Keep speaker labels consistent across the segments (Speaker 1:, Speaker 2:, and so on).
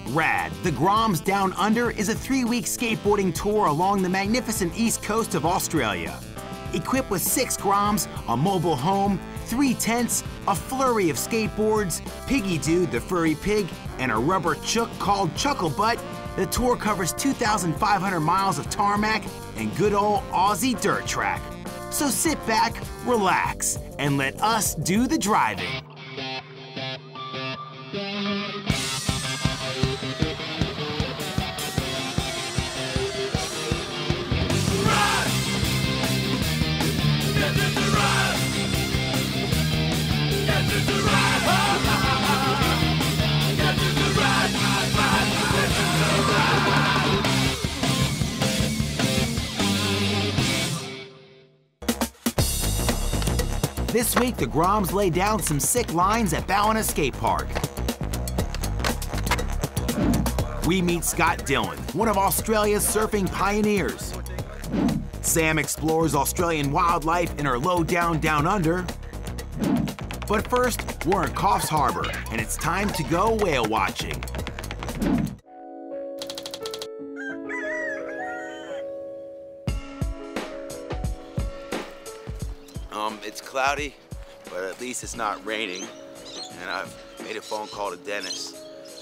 Speaker 1: RAD, the Groms Down Under, is a 3-week skateboarding tour along the magnificent east coast of Australia. Equipped with 6 Groms, a mobile home, 3 tents, a flurry of skateboards, Piggy Dude the furry pig, and a rubber chook called Chuckle Butt, the tour covers 2,500 miles of tarmac and good old Aussie dirt track. So sit back, relax, and let us do the driving. This week, the Groms lay down some sick lines at Ballina Skate Park. We meet Scott Dillon, one of Australia's surfing pioneers. Sam explores Australian wildlife in her low-down down under. But first, we're in Coffs Harbour, and it's time to go whale watching.
Speaker 2: It's cloudy, but at least it's not raining. And I've made a phone call to Dennis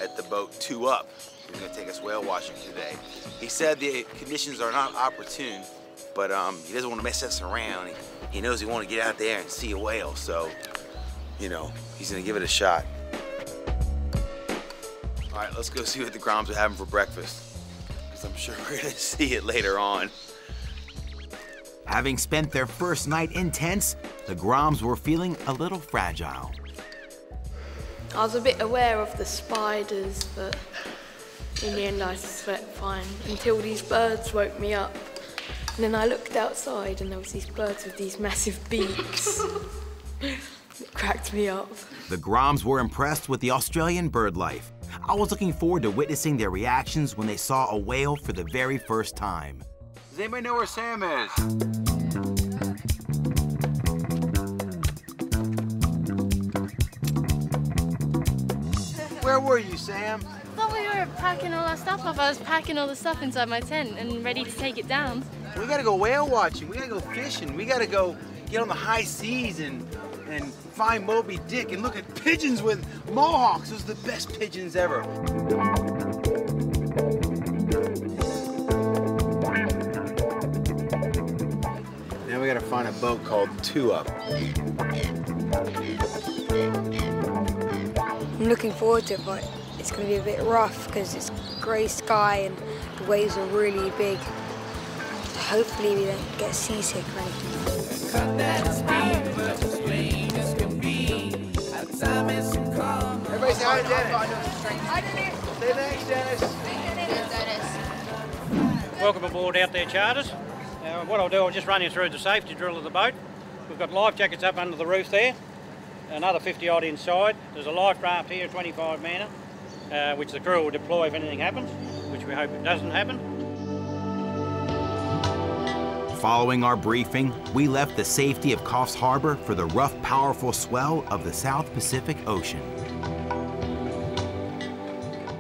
Speaker 2: at the boat 2 Up. He's gonna take us whale watching today. He said the conditions are not opportune, but he doesn't want to mess us around. He knows we want to get out there and see a whale, so, you know, he's gonna give it a shot. All right, let's go see what the Groms are having for breakfast, because I'm sure we're gonna see it later on.
Speaker 1: Having spent their first night in tents, the Groms were feeling a little fragile.
Speaker 3: I was a bit aware of the spiders, but in the end I slept fine until these birds woke me up. And then I looked outside and there was these birds with these massive beaks. It cracked me up.
Speaker 1: The Groms were impressed with the Australian bird life. I was looking forward to witnessing their reactions when they saw a whale for the very first time.
Speaker 2: Does anybody know where Sam is? Where were you, Sam?
Speaker 4: I thought we were packing all our stuff up. I was packing all the stuff inside my tent and ready to take it down.
Speaker 2: We gotta go whale watching. We gotta go fishing. We gotta go get on the high seas and find Moby Dick and look at pigeons with mohawks. Those are the best pigeons ever. Now we gotta find a boat called 2 Up.
Speaker 5: I'm looking forward to it, but it's going to be a bit rough because it's grey sky and the waves are really big. So hopefully we don't get seasick or anything.
Speaker 2: Everybody say hi to Dennis. Hi, Dennis. Say thanks, Dennis.
Speaker 6: Welcome aboard out there, charters. What I'll do, I'll just run you through the safety drill of the boat. We've got life jackets up under the roof there. Another 50 odd inside. There's a life raft here, 25-manner, which the crew will deploy if anything happens, which we hope it doesn't happen.
Speaker 1: Following our briefing, we left the safety of Coffs Harbour for the rough, powerful swell of the South Pacific Ocean.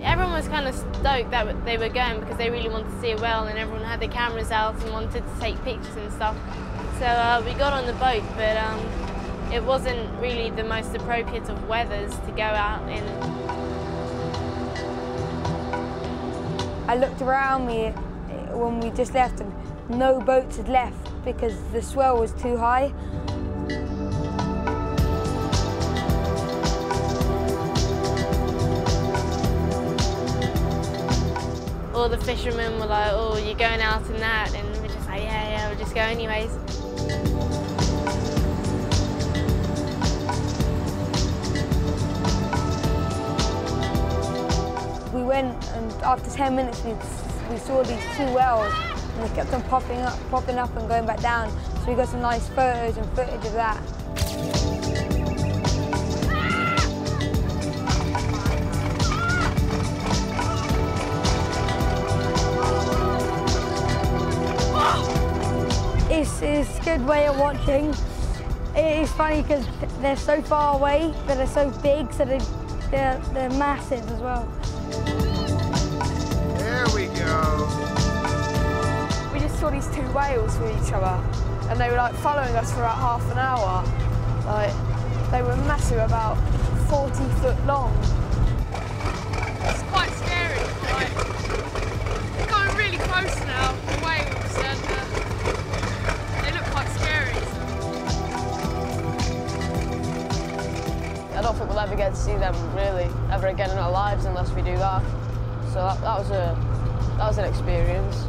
Speaker 4: Everyone was kind of stoked that they were going because they really wanted to see a whale, and everyone had their cameras out and wanted to take pictures and stuff. So we got on the boat, but it wasn't really the most appropriate of weathers to go out in.
Speaker 5: I looked around me when we just left and no boats had left because the swell was too high.
Speaker 4: All the fishermen were like, oh, you're going out in that, and we're just like, yeah, we'll just go anyways.
Speaker 5: We went and after 10 minutes we saw these 2 whales and they kept on popping up and going back down. So we got some nice photos and footage of that. It's a good way of watching. It is funny because they're so far away, but they're so big, so they're massive as well.
Speaker 7: these two whales with each other, and they were like following us for about half an hour. Like, they were massive, about 40 foot long. It's quite scary. Like, they're going really close now, the whales, and they look quite scary.
Speaker 8: I don't think we'll ever get to see them really ever again in our lives unless we do that. So that was an experience.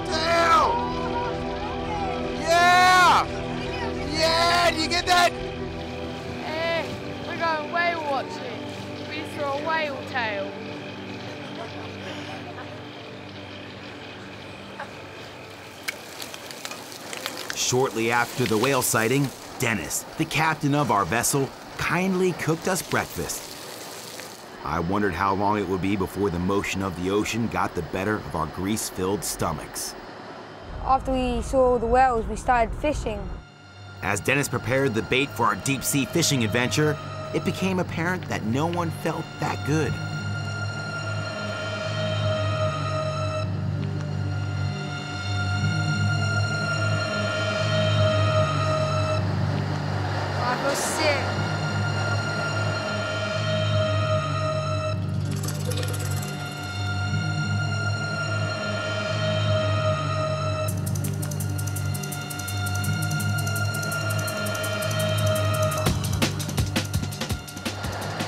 Speaker 2: Down! Yeah! Yeah! Do you get that?
Speaker 7: Hey, we're going whale watching. We saw a whale tail.
Speaker 1: Shortly after the whale sighting, Dennis, the captain of our vessel, kindly cooked us breakfast. I wondered how long it would be before the motion of the ocean got the better of our grease-filled stomachs.
Speaker 5: After we saw the whales, we started fishing.
Speaker 1: As Dennis prepared the bait for our deep-sea fishing adventure, it became apparent that no one felt that good.
Speaker 5: I feel sick.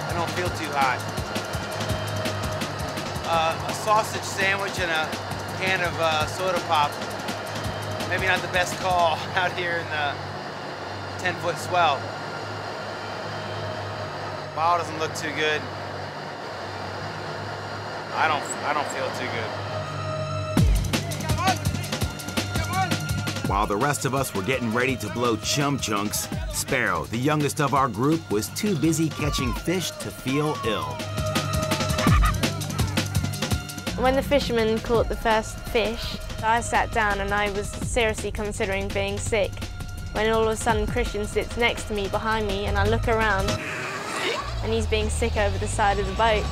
Speaker 2: I don't feel too hot. A sausage sandwich and a can of soda pop. Maybe not the best call out here in the 10-foot swell. Bow doesn't look too good. I don't feel too good.
Speaker 1: While the rest of us were getting ready to blow chum chunks, Sparrow, the youngest of our group, was too busy catching fish to feel ill.
Speaker 4: When the fisherman caught the first fish, I sat down and I was seriously considering being sick. When all of a sudden Christian sits next to me, behind me, and I look around and he's being sick over the side of the boat.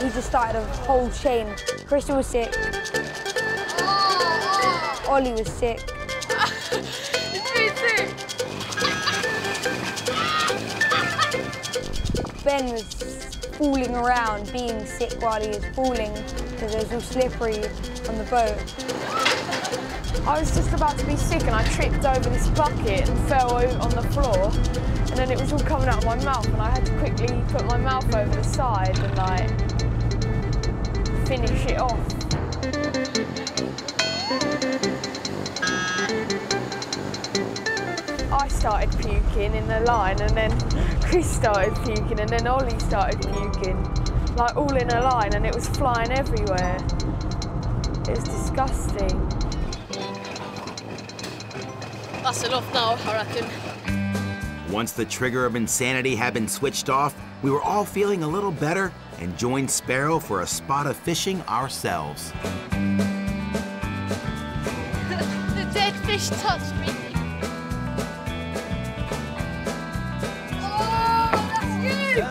Speaker 5: We just started a whole chain. Christian was sick. Ollie was sick.
Speaker 7: It's me too.
Speaker 5: Ben was falling around, being sick while he was falling because it was all slippery on the boat.
Speaker 7: I was just about to be sick and I tripped over this bucket and fell on the floor, and then it was all coming out of my mouth and I had to quickly put my mouth over the side and like finish it off. I started puking in the line, and then Chris started puking, and then Ollie started puking, like all in a line, and it was flying everywhere. It was disgusting.
Speaker 8: That's enough now, I reckon.
Speaker 1: Once the trigger of insanity had been switched off, we were all feeling a little better and joined Sparrow for a spot of fishing ourselves.
Speaker 4: The dead fish touched me.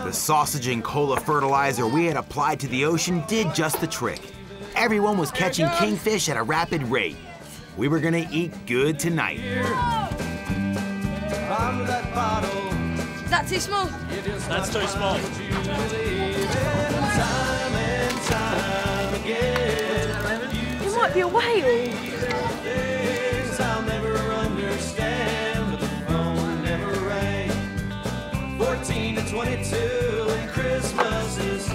Speaker 1: The sausage and cola fertilizer we had applied to the ocean did just the trick. Everyone was catching kingfish at a rapid rate. We were gonna eat good tonight.
Speaker 7: Is that too small?
Speaker 9: That's too small.
Speaker 7: It might be a whale.
Speaker 9: I'll never understand, but the phone never rang. 14 to 22 and Christmas is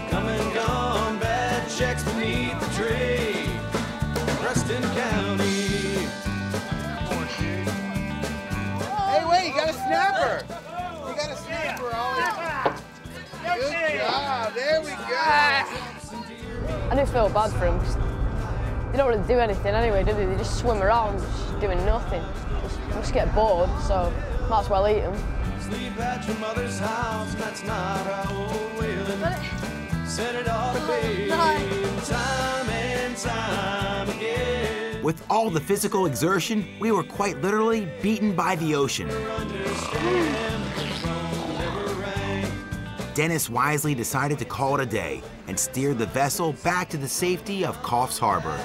Speaker 9: come and gone. Bad checks beneath the tree, Preston County.
Speaker 2: Hey, wait, you got a snapper. You got a snapper, Ollie. Good job, there we go.
Speaker 8: I do feel bad for them. They don't really do anything anyway, do they? They just swim around, just doing nothing. Just get bored, so might as well eat them.
Speaker 9: Sleep at your mother's house, that's not how old Wheeling. said it ought to be. Time and time again.
Speaker 1: With all the physical exertion, we were quite literally beaten by the ocean. Dennis wisely decided to call it a day and steered the vessel back to the safety of Coffs Harbour.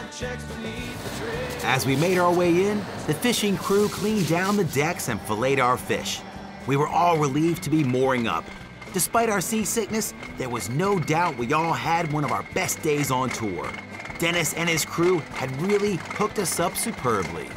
Speaker 1: As we made our way in, the fishing crew cleaned down the decks and filleted our fish. We were all relieved to be mooring up. Despite our seasickness, there was no doubt we all had one of our best days on tour. Dennis and his crew had really hooked us up superbly.